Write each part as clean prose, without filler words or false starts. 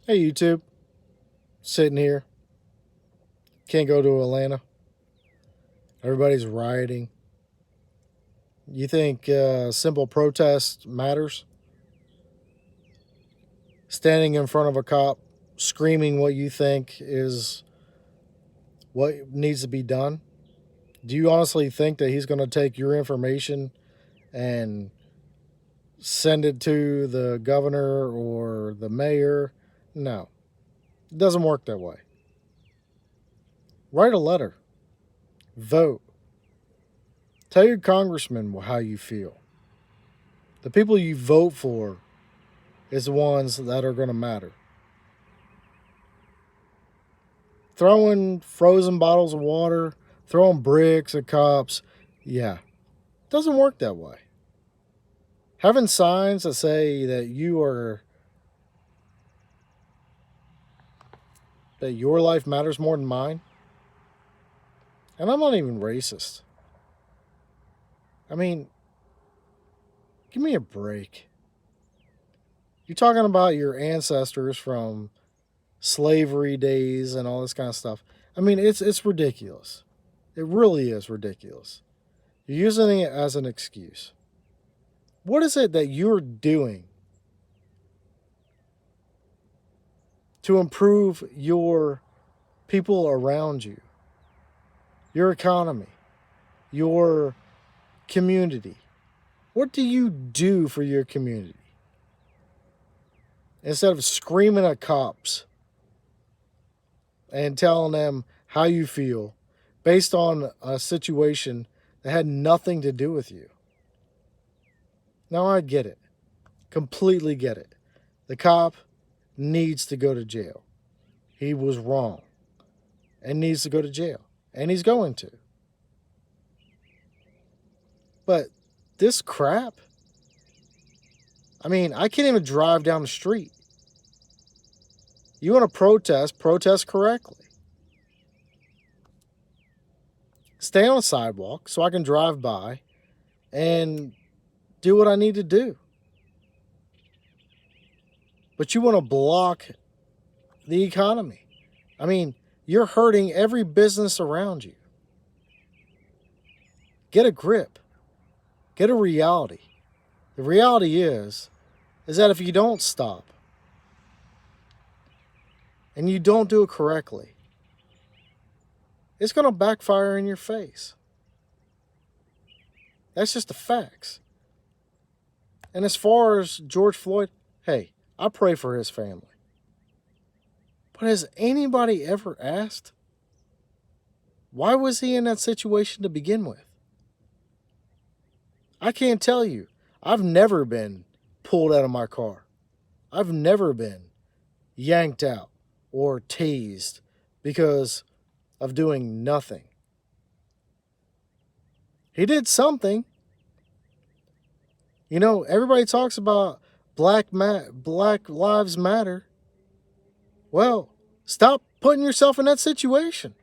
Hey YouTube, sitting here, can't go to Atlanta. Everybody's rioting. You think simple protest matters? Standing in front of a cop, screaming what you think is what needs to be done? Do you honestly think that he's going to take your information and send it to the governor or the mayor? No, it doesn't work that way. Write a letter, vote, tell your congressman how you feel. The people you vote for is the ones that are going to matter. Throwing frozen bottles of water, throwing bricks at cops, yeah, doesn't work that way. Having signs that say that your life matters more than mine, and I'm not even racist. I mean, give me a break. You're talking about your ancestors from slavery days and all this kind of stuff. I mean, it's ridiculous. It really is ridiculous. You're using it as an excuse. What is it that you're doing to improve your people around you, your economy, your community? What do you do for your community? Instead of screaming at cops and telling them how you feel based on a situation that had nothing to do with you. Now, I get it. Completely get it. The cop needs to go to jail. He was wrong and needs to go to jail. And he's going to. But this crap, I mean, I can't even drive down the street. You want to protest correctly. Stay on the sidewalk so I can drive by and do what I need to do. But you want to block the economy. I mean, you're hurting every business around you. Get a grip. Get a reality. The reality is that if you don't stop and you don't do it correctly, it's going to backfire in your face. That's just the facts. And as far as George Floyd, hey, I pray for his family. But has anybody ever asked, why was he in that situation to begin with? I can't tell you. I've never been pulled out of my car. I've never been yanked out or tased because of doing nothing. He did something. You know, everybody talks about Black Lives Matter. Well, stop putting yourself in that situation.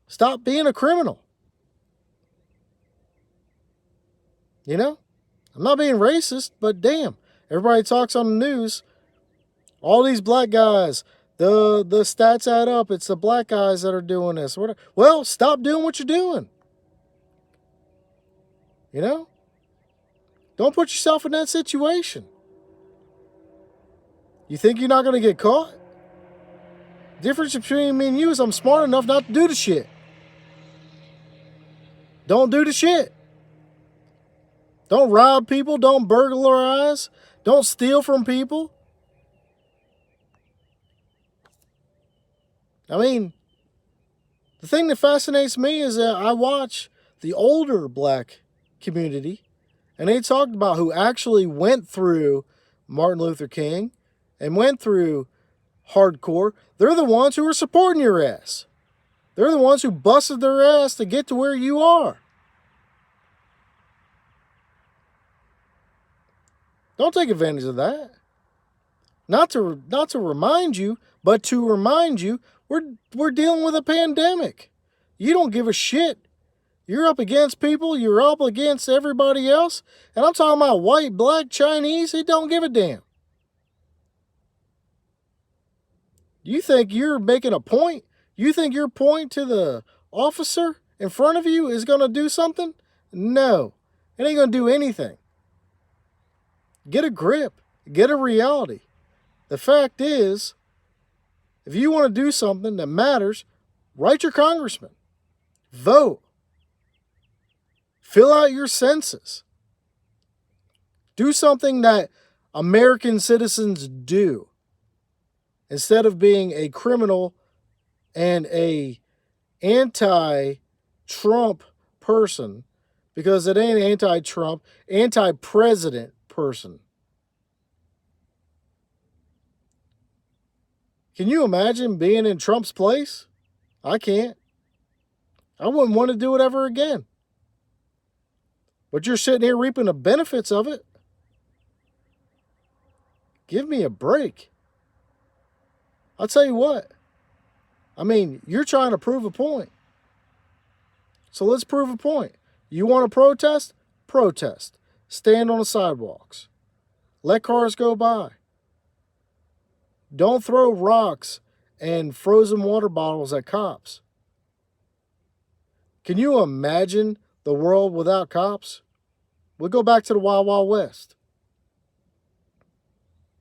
Stop being a criminal. You know, I'm not being racist, but damn, everybody talks on the news. All these black guys, the stats add up. It's the black guys that are doing this. Well, stop doing what you're doing. You know, don't put yourself in that situation. You think you're not going to get caught? The difference between me and you is I'm smart enough not to do the shit. Don't do the shit. Don't rob people. Don't burglarize. Don't steal from people. I mean, the thing that fascinates me is that I watch the older black community, and they talked about who actually went through Martin Luther King and went through hardcore. They're the ones who are supporting your ass. They're the ones who busted their ass to get to where you are. Don't take advantage of that. Not to remind you, but to remind you we're dealing with a pandemic. You don't give a shit. You're up against people. You're up against everybody else. And I'm talking about white, black, Chinese. He don't give a damn. You think you're making a point? You think your point to the officer in front of you is going to do something? No, it ain't going to do anything. Get a grip. Get a reality. The fact is, if you want to do something that matters, write your congressman. Vote. Fill out your census. Do something that American citizens do instead of being a criminal and a anti-Trump person, because it ain't anti-Trump, anti-president person. Can you imagine being in Trump's place? I can't. I wouldn't want to do it ever again. But you're sitting here reaping the benefits of it. Give me a break. I'll tell you what. I mean, you're trying to prove a point. So let's prove a point. You want to protest? Protest. Stand on the sidewalks. Let cars go by. Don't throw rocks and frozen water bottles at cops. Can you imagine the world without cops? We'll go back to the Wild Wild West.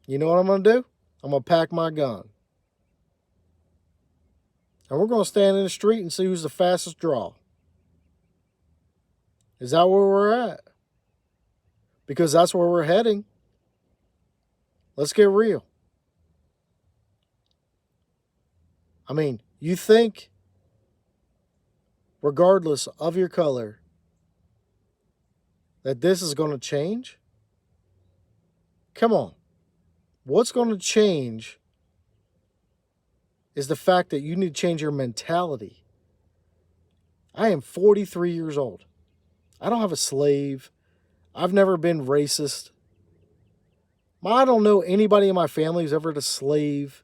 You know what I'm going to do? I'm going to pack my gun. And we're going to stand in the street and see who's the fastest draw. Is that where we're at? Because that's where we're heading. Let's get real. I mean, you think, regardless of your color, that this is going to change? Come on. What's going to change is the fact that you need to change your mentality. I am 43 years old. I don't have a slave. I've never been racist. I don't know anybody in my family who's ever had a slave.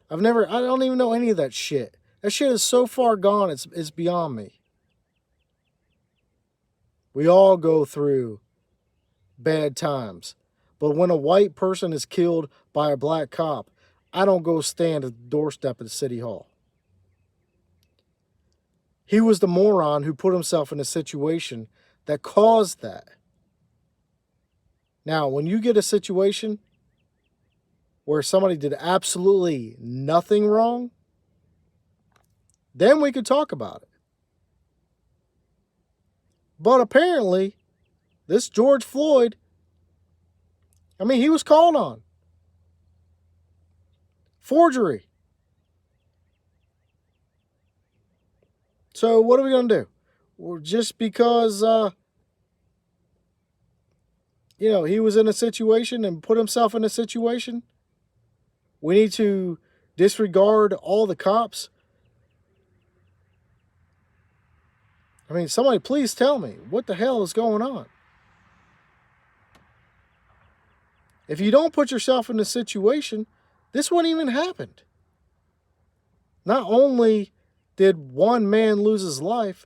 I don't even know any of that shit. That shit is so far gone, it's beyond me. We all go through bad times. But when a white person is killed by a black cop, I don't go stand at the doorstep of the city hall. He was the moron who put himself in a situation that caused that. Now, when you get a situation where somebody did absolutely nothing wrong, then we could talk about it. But apparently, this George Floyd, he was called on. Forgery. So what are we going to do? Well, just because, he was in a situation and put himself in a situation, we need to disregard all the cops? Somebody please tell me, what the hell is going on? If you don't put yourself in a situation, this wouldn't even happen. Not only did one man lose his life,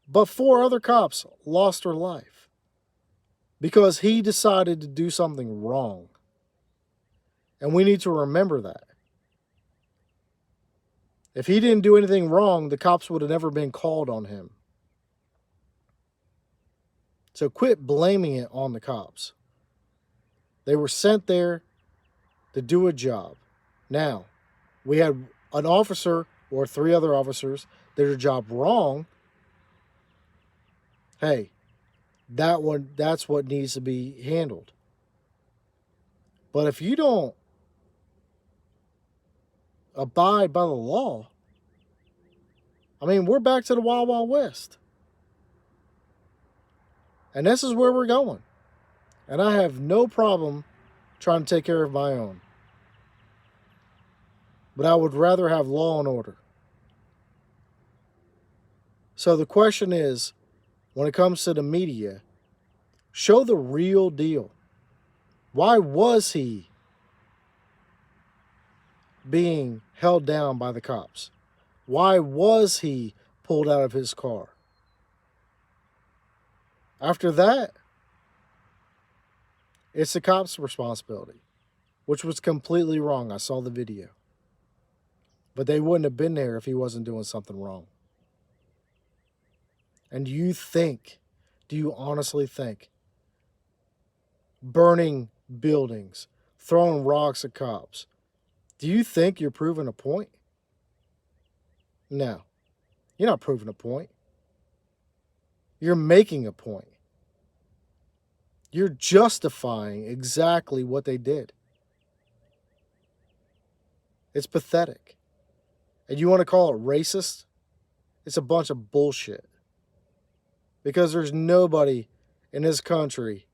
but 4 other cops lost their life because he decided to do something wrong. And we need to remember that. If he didn't do anything wrong, the cops would have never been called on him. So quit blaming it on the cops. They were sent there to do a job. Now, we had an officer or 3 other officers that did their job wrong. Hey, that's what needs to be handled. But if you don't abide by the law, we're back to the Wild Wild West. And this is where we're going. And I have no problem trying to take care of my own. But I would rather have law and order. So the question is, when it comes to the media, show the real deal. Why was he being held down by the cops? Why was he pulled out of his car? After that, it's the cops' responsibility, which was completely wrong. I saw the video. But they wouldn't have been there if he wasn't doing something wrong. And do you honestly think burning buildings, throwing rocks at cops, do you think you're proving a point? No, you're not proving a point. You're making a point. You're justifying exactly what they did. It's pathetic. And you want to call it racist? It's a bunch of bullshit. Because there's nobody in this country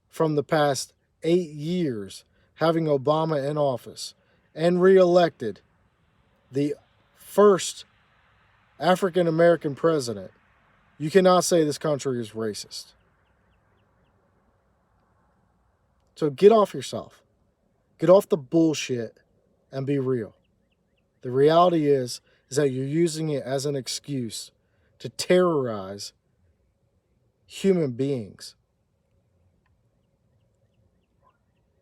from the past 8 years having Obama in office and reelected the first African American president. You cannot say this country is racist. So get off yourself. Get off the bullshit and be real. The reality is that you're using it as an excuse to terrorize human beings.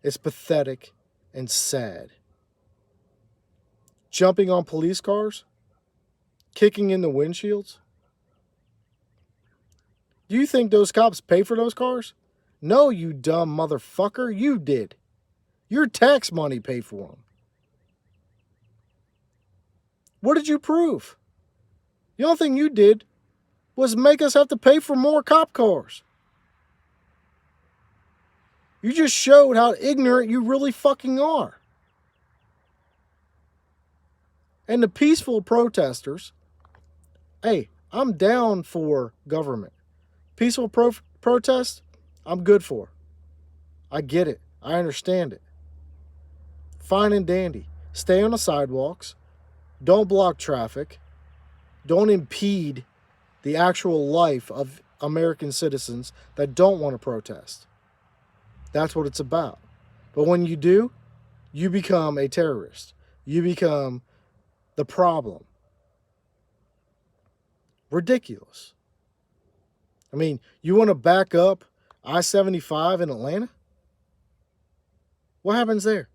It's pathetic and sad. Jumping on police cars? Kicking in the windshields? Do you think those cops pay for those cars? No, you dumb motherfucker. You did. Your tax money paid for them. What did you prove? The only thing you did was make us have to pay for more cop cars. You just showed how ignorant you really fucking are. And the peaceful protesters, hey, I'm down for government. Peaceful protest, I'm good for. I get it. I understand it. Fine and dandy. Stay on the sidewalks. Don't block traffic. Don't impede the actual life of American citizens that don't want to protest. That's what it's about. But when you do, you become a terrorist. You become the problem. Ridiculous. I mean, you want to back up I-75 in Atlanta? What happens there?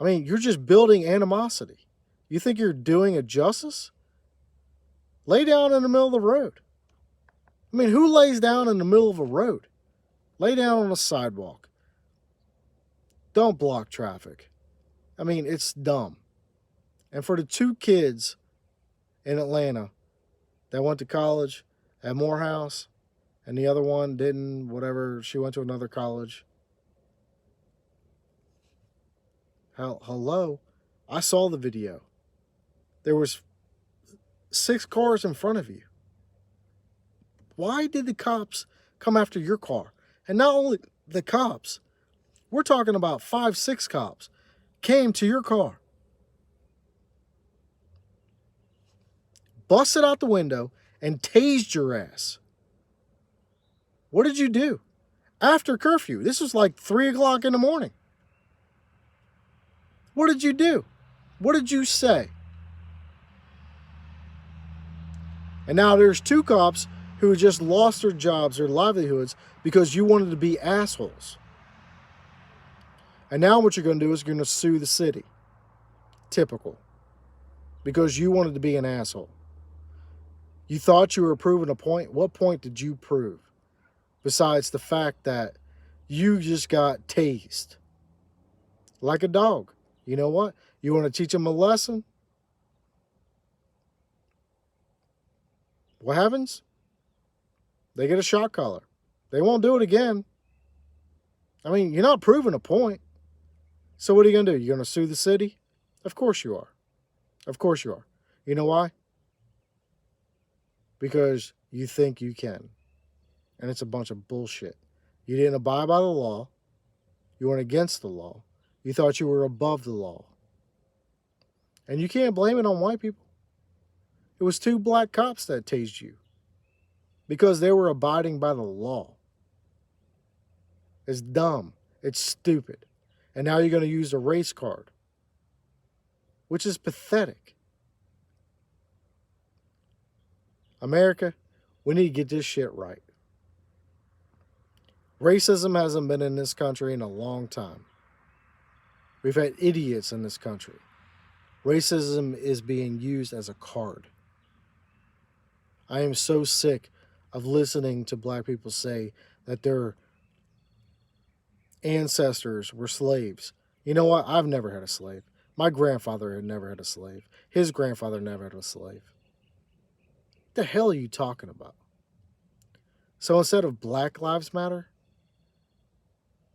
I mean, you're just building animosity. You think you're doing a justice? Lay down in the middle of the road. I mean, who lays down in the middle of a road? Lay down on a sidewalk. Don't block traffic. I mean, it's dumb. And for the 2 kids in Atlanta that went to college at Morehouse and the other one didn't, whatever, she went to another college. Hello? I saw the video. There was 6 cars in front of you. Why did the cops come after your car? And not only the cops, we're talking about 5, 6 cops came to your car, busted out the window, and tased your ass. What did you do? After curfew. This was like 3 o'clock in the morning. What did you do? What did you say? And now there's 2 cops who just lost their jobs, their livelihoods, because you wanted to be assholes. And now what you're going to do is you're going to sue the city. Typical. Because you wanted to be an asshole. You thought you were proving a point. What point did you prove? Besides the fact that you just got tased. Like a dog. You know what? You want to teach them a lesson? What happens? They get a shock collar. They won't do it again. I mean, you're not proving a point. So what are you going to do? You're going to sue the city? Of course you are. Of course you are. You know why? Because you think you can. And it's a bunch of bullshit. You didn't abide by the law. You went against the law. You thought you were above the law. And you can't blame it on white people. It was 2 black cops that tased you. Because they were abiding by the law. It's dumb. It's stupid. And now you're going to use a race card. Which is pathetic. America, we need to get this shit right. Racism hasn't been in this country in a long time. We've had idiots in this country. Racism is being used as a card. I am so sick of listening to black people say that their ancestors were slaves. You know what? I've never had a slave. My grandfather had never had a slave. His grandfather never had a slave. What the hell are you talking about? So instead of Black Lives Matter,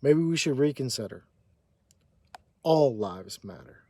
maybe we should reconsider. All lives matter.